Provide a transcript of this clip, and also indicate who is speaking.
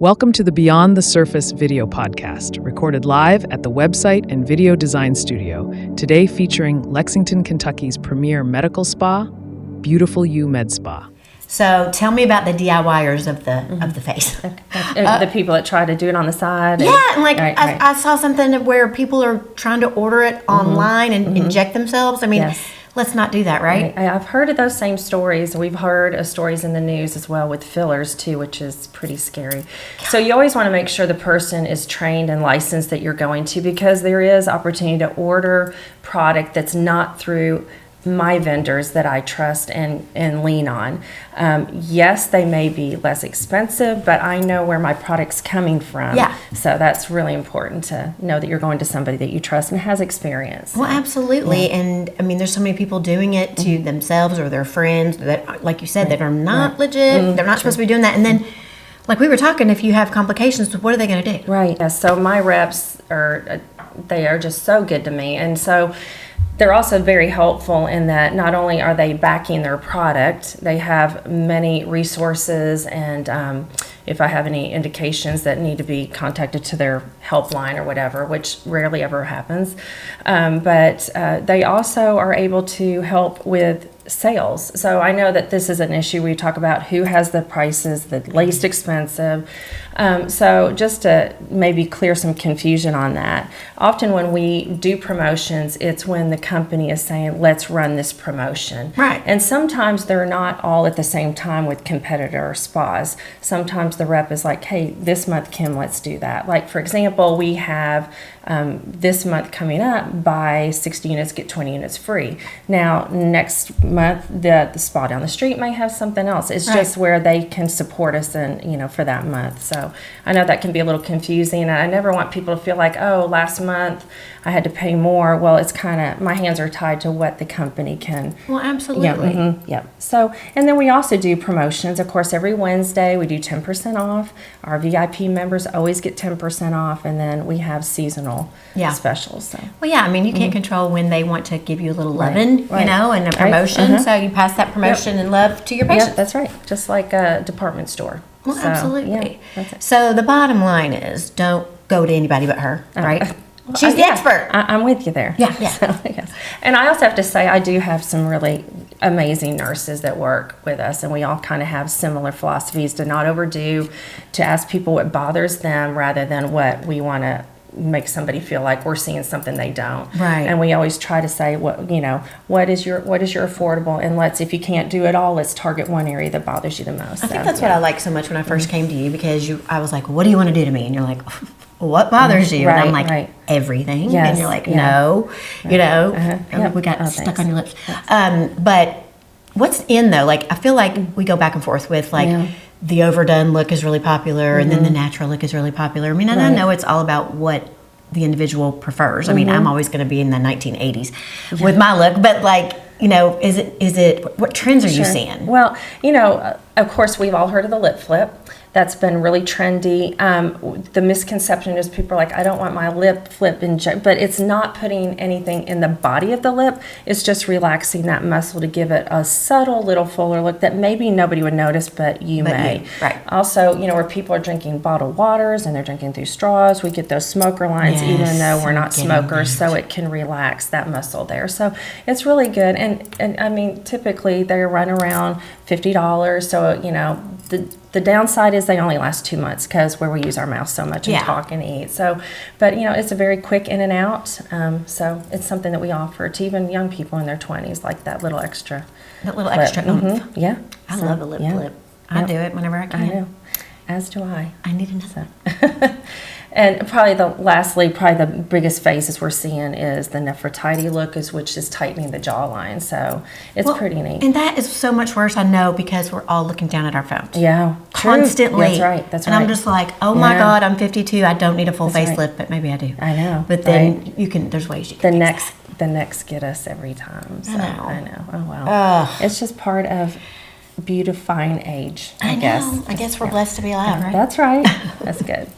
Speaker 1: Welcome to the Beyond the Surface video podcast, recorded live at the website and video design studio, today featuring Lexington, Kentucky's premier medical spa, Beautiful You Med Spa.
Speaker 2: So tell me about the DIYers of the face.
Speaker 3: The people that try to do it on the side.
Speaker 2: I saw something where people are trying to order it online and inject themselves. I mean,
Speaker 3: Yes.
Speaker 2: let's not do that, right?
Speaker 3: I've heard of those same stories. We've heard of stories in the news as well with fillers too, which is pretty scary. So you always want to make sure the person is trained and licensed that you're going to, because there is opportunity to order product that's not through my vendors that I trust and lean on. Yes, they may be less expensive, but I know where my product's coming from.
Speaker 2: Yeah.
Speaker 3: So that's really important to know that you're going to somebody that you trust and has experience.
Speaker 2: Well, absolutely. And I mean, there's so many people doing it to themselves or their friends that, like you said, that are not legit. They're not supposed to be doing that. And then, like we were talking, if you have complications, what are they going to do?
Speaker 3: Right. Yeah, so my reps they are just so good to me. And so they're also very helpful in that not only are they backing their product, they have many resources, and if I have any indications that need to be contacted to their helpline or whatever, which rarely ever happens, but they also are able to help with sales. So I know that this is an issue we talk about who has the prices the least expensive. So just to maybe clear some confusion on that, often when we do promotions, it's when the company is saying, let's run this promotion.
Speaker 2: Right.
Speaker 3: And sometimes they're not all at the same time with competitor spas. Sometimes the rep is like, hey, this month, Kim, let's do that. Like, for example, we have this month coming up, buy 60 units, get 20 units free. Now, next month, the spa down the street may have something else. It's just where they can support us and, for that month. So I know that can be a little confusing, and I never want people to feel like, oh, last month I had to pay more. Well, it's kind of, my hands are tied to what the company can.
Speaker 2: Well, absolutely.
Speaker 3: Yeah. So, and then we also do promotions. Of course, every Wednesday we do 10% off. Our VIP members always get 10% off, and then we have seasonal specials. So.
Speaker 2: Well, yeah, I mean, you can't control when they want to give you a little loving,
Speaker 3: Right.
Speaker 2: and a promotion. So you pass that promotion and love to your patients.
Speaker 3: Yeah, that's right. Just like a department store.
Speaker 2: Well,
Speaker 3: So,
Speaker 2: absolutely.
Speaker 3: yeah, that's it.
Speaker 2: So the bottom line is, don't go to anybody but her, right? She's the expert.
Speaker 3: I'm with you there.
Speaker 2: Yeah.
Speaker 3: So, yes. And I also have to say, I do have some really amazing nurses that work with us, and we all kind of have similar philosophies to not overdo, to ask people what bothers them rather than what we want to make somebody feel like we're seeing something they don't.
Speaker 2: Right.
Speaker 3: And we always try to say, what is your affordable, and if you can't do it all, let's target one area that bothers you the most.
Speaker 2: I think that's what I like so much when I first came to you, because I was like, what do you want to do to me? And you're like, what bothers you?
Speaker 3: Right,
Speaker 2: and I'm like, everything.
Speaker 3: Yes,
Speaker 2: And you're like,
Speaker 3: yeah.
Speaker 2: no,
Speaker 3: Yep.
Speaker 2: we got
Speaker 3: Oh,
Speaker 2: stuck
Speaker 3: thanks.
Speaker 2: on your lips. But what's in though? Like, I feel like we go back and forth with the overdone look is really popular, and then the natural look is really popular. I mean, and I know it's all about what the individual prefers. I mean, I'm always going to be in the 1980s with my look, but is it what trends are you seeing?
Speaker 3: Well, of course, we've all heard of the lip flip. That's been really trendy. The misconception is people are like, I don't want my lip flip but it's not putting anything in the body of the lip. It's just relaxing that muscle to give it a subtle little fuller look that maybe nobody would notice, but you may.
Speaker 2: Right.
Speaker 3: Also, where people are drinking bottled waters and they're drinking through straws, we get those smoker lines, even though we're not smokers, so it can relax that muscle there. So it's really good. And I mean, typically they run around $50. So, the downside is they only last 2 months because where we use our mouth so much and talk and eat. So, but it's a very quick in and out. So it's something that we offer to even young people in their 20s, like that little extra.
Speaker 2: That little
Speaker 3: flip.
Speaker 2: extra oomph.
Speaker 3: Yeah.
Speaker 2: I love a lip flip. I do it whenever I can.
Speaker 3: I know. As do I.
Speaker 2: I need another.
Speaker 3: And probably the biggest phases we're seeing is the Nefertiti look, which is tightening the jawline. So it's pretty neat.
Speaker 2: And that is so much worse, I know, because we're all looking down at our phones.
Speaker 3: Yeah.
Speaker 2: Constantly.
Speaker 3: True. That's right.
Speaker 2: And I'm just like, oh my God, I'm 52. I don't need a full facelift, but maybe I do.
Speaker 3: I know.
Speaker 2: But then there's ways you can fix that.
Speaker 3: The necks get us every time. So I know. Oh wow. It's just part of beautifying age, I guess.
Speaker 2: I guess we're blessed to be alive, right?
Speaker 3: That's right. That's good.